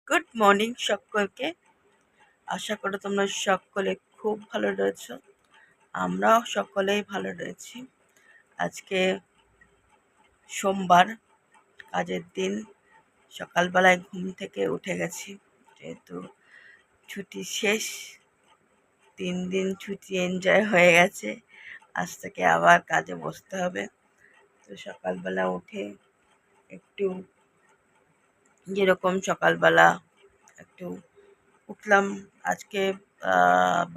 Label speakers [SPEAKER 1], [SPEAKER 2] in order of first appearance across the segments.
[SPEAKER 1] Good morning সকলকে। আশা করি তোমরা সকলে খুব ভালো রয়েছো। আমরাও সকলেই ভালো রয়েছি। আজকে সোমবার, কাজের দিন। সকালবেলায় ঘুম থেকে উঠে গেছি, যেহেতু ছুটি শেষ। 3 দিন ছুটি এনজয় হয়ে গেছে, আজ থেকে আবার কাজে বসতে হবে। তো সকালবেলা উঠে একটু যেরকম সকালবেলা একটু উঠলাম। আজকে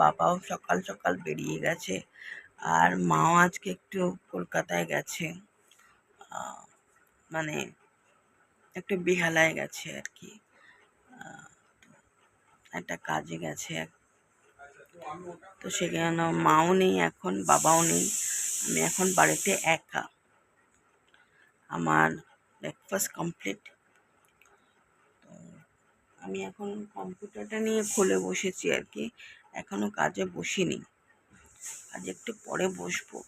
[SPEAKER 1] বাবাও সকাল সকাল বেরিয়ে গেছে, আর মাও আজকে একটু কলকাতায় গেছে, মানে একটু বেহালায় গেছে আর কি, একটা কাজে গেছে। তো সেখানে মাও নেই, এখন বাবাও নেই, আমি এখন বাড়িতে একা। আমার ব্রেকফাস্ট কমপ্লিট। তো আমি এখন কম্পিউটারটা নিয়ে খুলে বসেছি আর কি, এখনো কাজে বসিনি। আজ একটু পরে বসবো,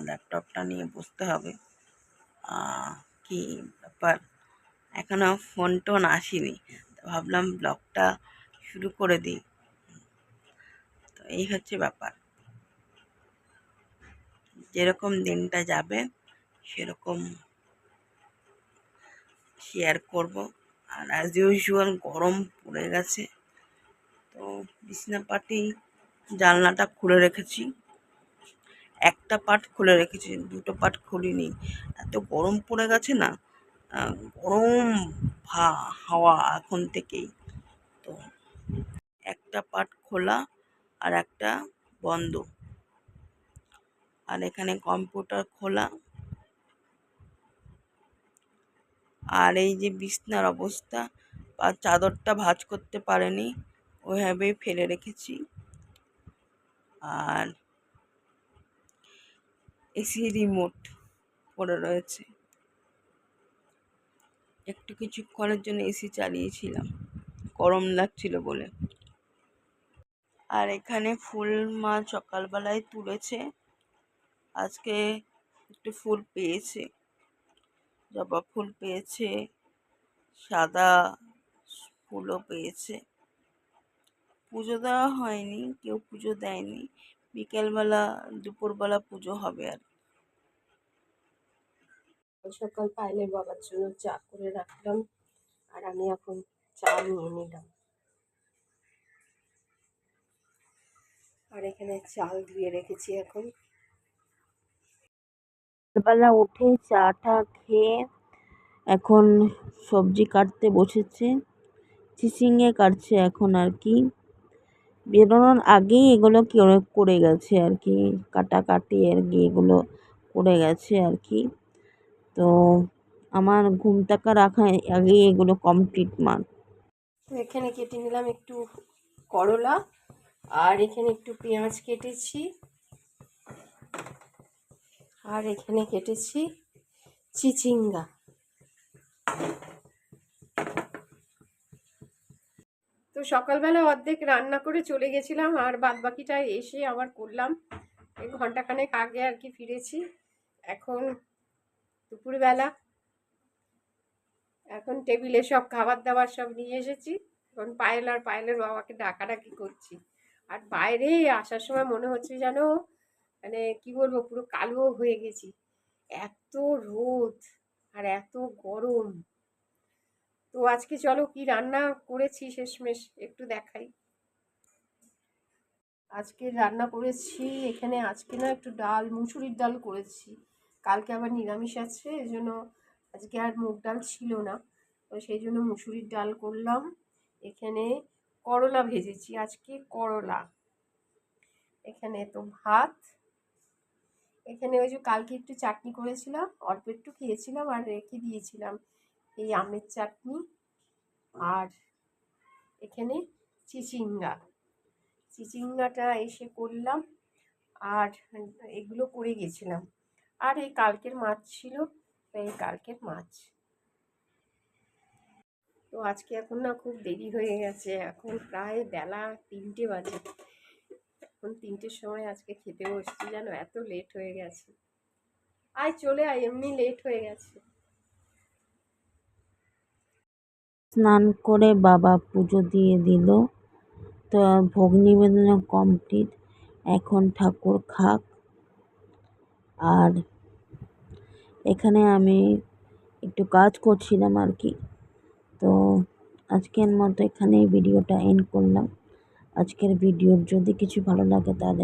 [SPEAKER 1] ল্যাপটপটা নিয়ে বসতে হবে। কি ব্যাপার, এখনো ফোন টোন আসেনি, তো ভাবলাম ব্লগটা শুরু করে দিই। তো এই হচ্ছে ব্যাপার, যেরকম দিনটা যাবে সেরকম শেয়ার করব। আর অ্যাজ ইউজুয়াল গরম পড়ে গেছে, তো বিছনাপাটি জানলাটা খুলে রেখেছি। একটা পার্ট খুলে রেখেছি, দুটো পার্ট খুলিনি, এত গরম পড়ে গেছে না। গরম হাওয়া এখন থেকেই। তো একটা পার্ট খোলা আর একটা বন্ধ, আর এখানে কম্পিউটার খোলা। আর এই যে বিছনার অবস্থা, বা চাদরটা ভাঁজ করতে পারেনি, ওইভাবেই ফেলে রেখেছি। আর এসি রিমোট পড়ে রয়েছে, একটু কিছুক্ষণের জন্য এসি চালিয়েছিলাম, গরম লাগছিল বলে। আর এখানে ফুল মা সকালবেলায় তুলেছে, আজকে একটু ফুল পেয়েছে, জবা ফুল পেয়েছে, সাদা ফুলও পেয়েছে। পুজো দেওয়া হয়নি, কেউ পুজো দেয়নি, বিকেলবেলা দুপুরবেলা পুজো হবে। আর
[SPEAKER 2] সকাল পায়েলের বাবার জন্য চা করে রাখলাম, আর আমি এখন চা নিয়ে নিলাম। আর এখানে চাল ধুয়ে রেখেছি। এখন
[SPEAKER 1] সকালবেলা উঠে চাটা খেয়ে এখন সবজি কাটতে বসেছে, চিচিঙে কাটছে এখন আর কি। বেরোনোর আগেই এগুলো করে গেছে আর কি, কাটাকাটি আর কি এগুলো করে গেছে আর কি। তো আমার ঘুম টাকা রাখা আগেই এগুলো কমপ্লিট মান।
[SPEAKER 2] তো এখানে কেটে নিলাম একটু করলা, আর এখানে একটু পেঁয়াজ কেটেছি, আর এখানে কেটেছি চিচিঙ্গা। তো সকালবেলা অর্ধেক রান্না করে চলে গেছিলাম, আর বাদ বাকিটা এসে আবার করলাম। এই ঘন্টাখানেক আগে আর কি ফিরেছি। এখন দুপুরবেলা, এখন টেবিলে সব খাবার দাবার সব নিয়ে এসেছি। এখন পায়েল আর পায়েলের বাবাকে ডাকাডাকি করছি। আর বাইরে আসার সময় মনে হচ্ছে যেন, মানে কি বলবো, পুরো কালো হয়ে গেছি, এত রোদ আর এত গরম। তো আজকে চলো কি রান্না করেছি শেষমেশ একটু দেখাই। আজকে রান্না করেছি এখানে, আজকে না একটু ডাল, মুসুরির ডাল করেছি। কালকে আবার নিরামিষ আছে, এই জন্য আজকে আর মুগ ডাল ছিল না, তো সেই জন্য মুসুরির ডাল করলাম। এখানে করলা ভেজেছি, আজকে করলা। এখানে তো ভাত। এখানে ওই যে কালকে একটু চাটনি করেছিলাম, অল্প একটু খেয়েছিলাম আর রেখে দিয়েছিলাম, এই আমের চাটনি। আর এখানে চিচিঙ্গা, চিচিঙ্গাটা এসে করলাম, আর এগুলো করে গেছিলাম। আর এই কালকের মাছ ছিল, এই কালকের মাছ। তো আজকে এখন না খুব দেরি হয়ে গেছে, এখন প্রায় বেলা 3টে বাজে। এখন 3টের সময় আজকে খেতে বসছি, জানো এত লেট হয়ে গেছে। আয় চলে আয়, এমনি লেট হয়ে গেছে।
[SPEAKER 3] স্নান করে বাবা পুজো দিয়ে দিল। তো ভোগ নিবেদন কমপ্লিট। এখন ঠাকুর খাক। আর এখানে আমি একটু কাজ করছিলাম আর কি। তো আজকের মতো এখানেই ভিডিওটা এন্ড করলাম। আজকের ভিডিওর যদি কিছু ভালো লাগে তাহলে